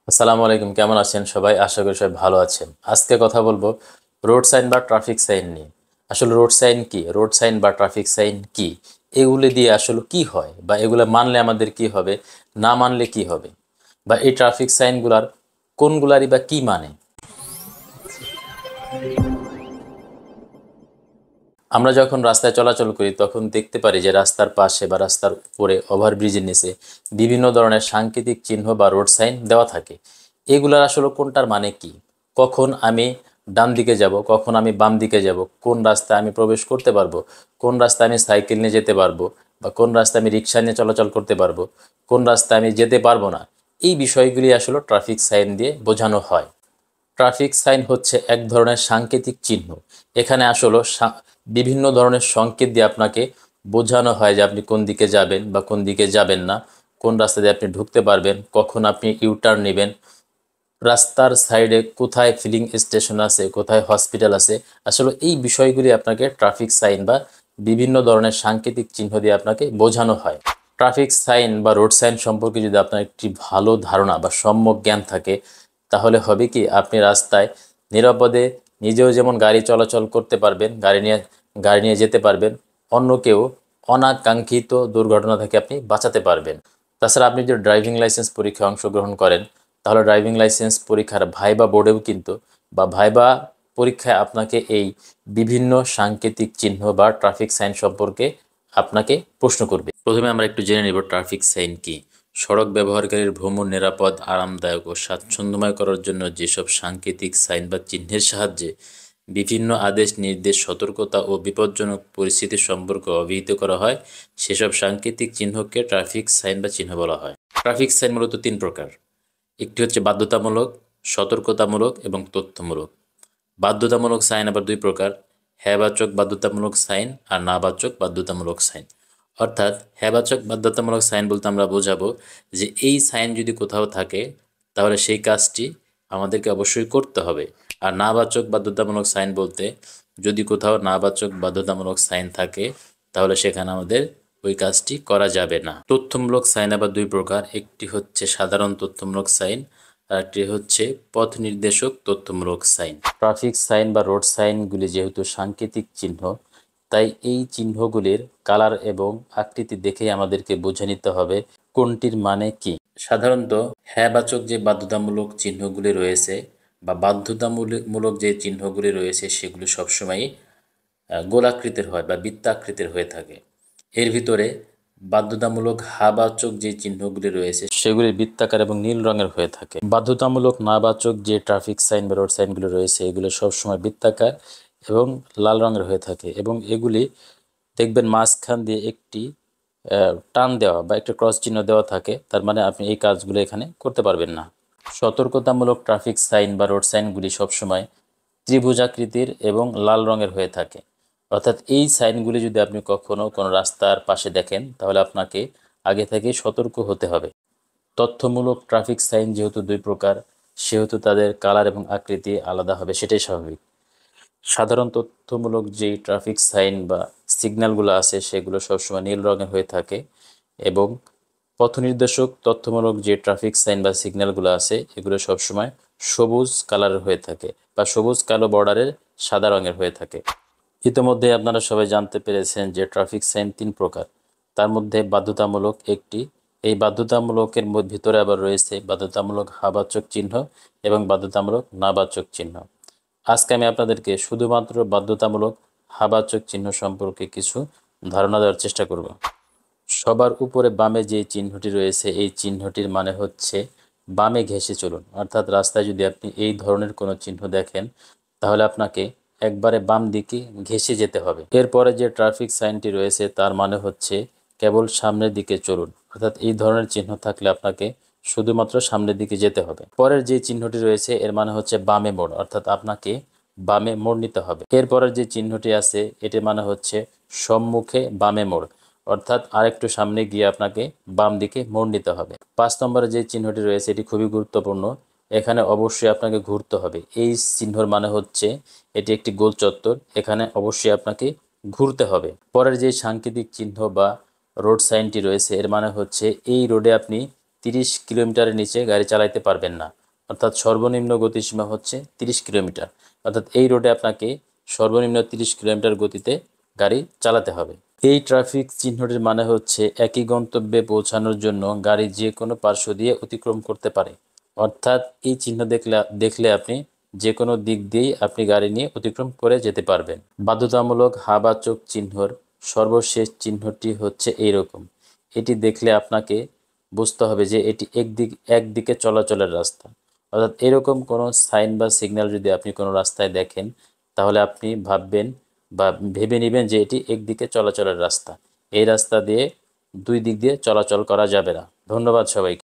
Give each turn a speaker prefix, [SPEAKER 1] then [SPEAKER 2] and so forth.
[SPEAKER 1] আসসালামু আলাইকুম, কেমন আছেন সবাই? আশা করি সবাই ভালো আছেন। আজকে কথা বলবো রোড সাইন বা ট্রাফিক সাইন নিয়ে। আসলে রোড সাইন কি, রোড সাইন বা ট্রাফিক সাইন কি, এগুলো দিয়ে আসলে কি হয়, বা এগুলো মানলে আমাদের কি হবে, না মানলে কি হবে, বা এই ট্রাফিক সাইনগুলার কোনগুলারই বা কি মানে। আমরা যখন রাস্তায় চলাচল করি তখন দেখতে পারি যে রাস্তার পাশে বা রাস্তার উপরে, ওভারব্রিজের নিচে বিভিন্ন ধরনের সাংকেতিক চিহ্ন বা রোড সাইন দেওয়া থাকে। এগুলার আসলে কোনটার মানে কি, কখন আমি ডান দিকে যাব, কখন আমি বাম দিকে যাব, কোন রাস্তায় আমি প্রবেশ করতে পারবো, কোন রাস্তায় আমি সাইকেল নিয়ে যেতে পারবো, বা কোন রাস্তায় আমি রিক্সা নিয়ে চলাচল করতে পারবো, কোন রাস্তায় আমি যেতে পারবো না, এই বিষয়গুলি আসলে ট্রাফিক সাইন দিয়ে বোঝানো হয়। ট্রাফিক সাইন হচ্ছে এক ধরনের সাংকেতিক চিহ্ন। এখানে আসলে বিভিন্ন ধরনের সংকেত দিয়ে আপনাকে বোঝানো হয় যে আপনি কোন দিকে যাবেন বা কোন দিকে যাবেন না, কোন রাস্তা দিয়ে আপনি ঢুকতে পারবেন, কখন আপনি ইউটার্ন নেবেন, রাস্তার সাইডে কোথায় ফিলিং স্টেশন আছে, কোথায় হসপিটাল আছে। আসলে এই বিষয়গুলি আপনাকে ট্রাফিক সাইন বা বিভিন্ন ধরনের সাংকেতিক চিহ্ন দিয়ে আপনাকে বোঝানো হয়। ট্রাফিক সাইন বা রোড সাইন সম্পর্কে যদি আপনার একটি ভালো ধারণা বা সম্যক জ্ঞান থাকে, তাহলে হবে কি, আপনি রাস্তায় নিরাপদে নিজেও যেমন গাড়ি চলাচল করতে পারবেন, গাড়ি নিয়ে যেতে পারবেন, অন্যকেও অনাকাঙ্ক্ষিত দুর্ঘটনা থেকে আপনি বাঁচাতে পারবেন। তাছাড়া আপনি যদি ড্রাইভিং লাইসেন্স পরীক্ষায় অংশগ্রহণ করেন, তাহলে ড্রাইভিং লাইসেন্স পরীক্ষার ভাইবা বোর্ডেও কিন্তু, বা ভাইবা পরীক্ষায় আপনাকে এই বিভিন্ন সাংকেতিক চিহ্ন বা ট্রাফিক সাইন সম্পর্কে আপনাকে প্রশ্ন করবে। প্রথমে আমরা একটু জেনে নিব ট্রাফিক সাইন কি। সড়ক ব্যবহারকারীর ভ্রমণ নিরাপদ, আরামদায়ক ও স্বাচ্ছন্দ্যময় করার জন্য যেসব সাংকেতিক সাইন বা চিহ্নের সাহায্যে বিভিন্ন আদেশ, নির্দেশ, সতর্কতা ও বিপজ্জনক পরিস্থিতি সম্পর্কে অবহিত করা হয়, সেসব সাংকেতিক চিহ্নকে ট্রাফিক সাইন বা চিহ্ন বলা হয়। ট্রাফিক সাইন মূলত তিন প্রকার। একটি হচ্ছে বাধ্যতামূলক, সতর্কতামূলক এবং তথ্যমূলক। বাধ্যতামূলক সাইন আবার দুই প্রকার: হ্যাবাচক বাধ্যতামূলক সাইন আর নাবাচক বাধ্যতামূলক সাইন। অর্থাৎ হ্যাবাচক বাধ্যতামূলক সাইন বলতে আমরা বোঝাবো যে এই সাইন যদি কোথাও থাকে তাহলে সেই কাজটি আমাদেরকে অবশ্যই করতে হবে। আর নাবাচক বাধ্যতামূলক সাইন বলতে, যদি কোথাও নাবাচক বাধ্যতামূলক সাইন থাকে তাহলে সেখানে আমাদের ওই কাজটি করা যাবে না। তথ্যমূলক সাইন আবার দুই প্রকার। একটি হচ্ছে সাধারণ তথ্যমূলক সাইন, আর একটি হচ্ছে পথ নির্দেশক তথ্যমূলক সাইন। ট্রাফিক সাইন বা রোড সাইনগুলি যেহেতু সাংকেতিক চিহ্ন, তাই এই চিহ্নগুলির কালার এবং আকৃতি দেখেই আমাদেরকে বুঝে নিতে হবে কোনটির মানে কি। সাধারণত হ্যাবাচক যে বাধ্যতামূলক চিহ্নগুলি রয়েছে বা বাধ্যতামূলক যে চিহ্নগুলি রয়েছে সেগুলি সবসময়ই গোলাকৃতির হয় বা বৃত্তাকৃতির হয়ে থাকে। এর ভিতরে বাধ্যতামূলক হাবাচক যে চিহ্নগুলি রয়েছে সেগুলি বৃত্তাকার এবং নীল রঙের হয়ে থাকে। বাধ্যতামূলক নাবাচক যে ট্রাফিক সাইন বা রোড সাইনগুলি রয়েছে এগুলো সবসময় বৃত্তাকার এবং লাল রঙের হয়ে থাকে, এবং এগুলি দেখবেন মাঝখান দিয়ে একটি টান দেওয়া বা একটা ক্রস চিহ্ন দেওয়া থাকে, তার মানে আপনি এই কাজগুলো এখানে করতে পারবেন না। সতর্কতামূলক ট্রাফিক সাইন বা রোড সাইনগুলি সবসময় ত্রিভুজাকৃতির এবং লাল রঙের হয়ে থাকে। অর্থাৎ এই সাইনগুলি যদি আপনি কখনো কোনো রাস্তার পাশে দেখেন তাহলে আপনাকে আগে থেকে সতর্ক হতে হবে। তথ্যমূলক ট্রাফিক সাইন যেহেতু দুই প্রকার, সেহেতু তাদের কালার এবং আকৃতি আলাদা হবে, সেটাই স্বাভাবিক। সাধারণ তথ্যমূলক যেই ট্রাফিক সাইন বা সিগন্যালগুলো আছে সেগুলো সবসময় নীল রঙের হয়ে থাকে, এবং পথনির্দেশক তথ্যমূলক যে ট্রাফিক সাইন বা সিগন্যালগুলো আছে এগুলো সবসময় সবুজ কালারের হয়ে থাকে বা সবুজ কালো বর্ডারের সাদা রঙের হয়ে থাকে। ইতিমধ্যে আপনারা সবাই জানতে পেরেছেন যে ট্রাফিক সাইন তিন প্রকার, তার মধ্যে বাধ্যতামূলক একটি। এই বাধ্যতামূলকের ভিতরে আবার রয়েছে বাধ্যতামূলক হাবাচক চিহ্ন এবং বাধ্যতামূলক নাবাচক চিহ্ন। আজকে আমি আপনাদেরকে শুধুমাত্র বাধ্যতামূলক হাবাচক চিহ্ন সম্পর্কে কিছু ধারণা দেওয়ার চেষ্টা করব। সবার উপরে বামে যে চিহ্নটি রয়েছে এই চিহ্নটির মানে হচ্ছে বামে ঘেঁষে চলুন। অর্থাৎ রাস্তায় যদি আপনি এই ধরনের কোনো চিহ্ন দেখেন তাহলে আপনাকে একবারে বাম দিকে ঘেঁষে যেতে হবে। এরপরে যে ট্রাফিক সাইনটি রয়েছে তার মানে হচ্ছে কেবল সামনের দিকে চলুন। অর্থাৎ এই ধরনের চিহ্ন থাকলে আপনাকে শুধুমাত্র সামনের দিকে যেতে হবে। পরের যে চিহ্নটি রয়েছে এর মানে হচ্ছে বামে মোড়, অর্থাৎ আপনাকে বামে মোড় নিতে হবে। এরপরের যে চিহ্নটি আছে এটির মানে হচ্ছে সম্মুখে বামে মোড়, অর্থাৎ আরেকটু সামনে গিয়ে আপনাকে বাম দিকে মোড় নিতে হবে। 5 নম্বরে যে চিহ্নটি রয়েছে এটি খুবই গুরুত্বপূর্ণ। এখানে অবশ্যই আপনাকে ঘুরতে হবে। এই চিহ্নর মানে হচ্ছে এটি একটি গোল চত্বর, এখানে অবশ্যই আপনাকে ঘুরতে হবে। পরের যে সাংকেতিক চিহ্ন বা রোড সাইনটি রয়েছে এর মানে হচ্ছে এই রোডে আপনি 30 কিলোমিটারের নিচে গাড়ি চালাইতে পারবেন না। অর্থাৎ সর্বনিম্ন গতিসীমা হচ্ছে 30 কিলোমিটার। অর্থাৎ এই রোডে আপনাকে সর্বনিম্ন 30 কিলোমিটার গতিতে গাড়ি চালাতে হবে। এই ট্রাফিক চিহ্নটির মানে হচ্ছে একই গন্তব্যে পৌঁছানোর জন্য গাড়ি যে কোনো পার্শ্ব দিয়ে অতিক্রম করতে পারে। অর্থাৎ এই চিহ্ন দেখলে আপনি যে কোনো দিক দিয়েই আপনি গাড়ি নিয়ে অতিক্রম করে যেতে পারবেন। বাধ্যতামূলক হা বা চোখ চিহ্নর সর্বশেষ চিহ্নটি হচ্ছে এইরকম। এটি দেখলে আপনাকে বুঝতে হবে যে এটি একদিকে চলাচলের রাস্তা। অর্থাৎ এরকম কোনো সাইন বা সিগন্যাল যদি আপনি কোনো রাস্তায় দেখেন, তাহলে আপনি ভাববেন বা ভেবে নেবেন যে এটি একদিকে চলাচলের রাস্তা। এই রাস্তা দিয়ে দুই দিক দিয়ে চলাচল করা যাবে না। ধন্যবাদ সবাইকে।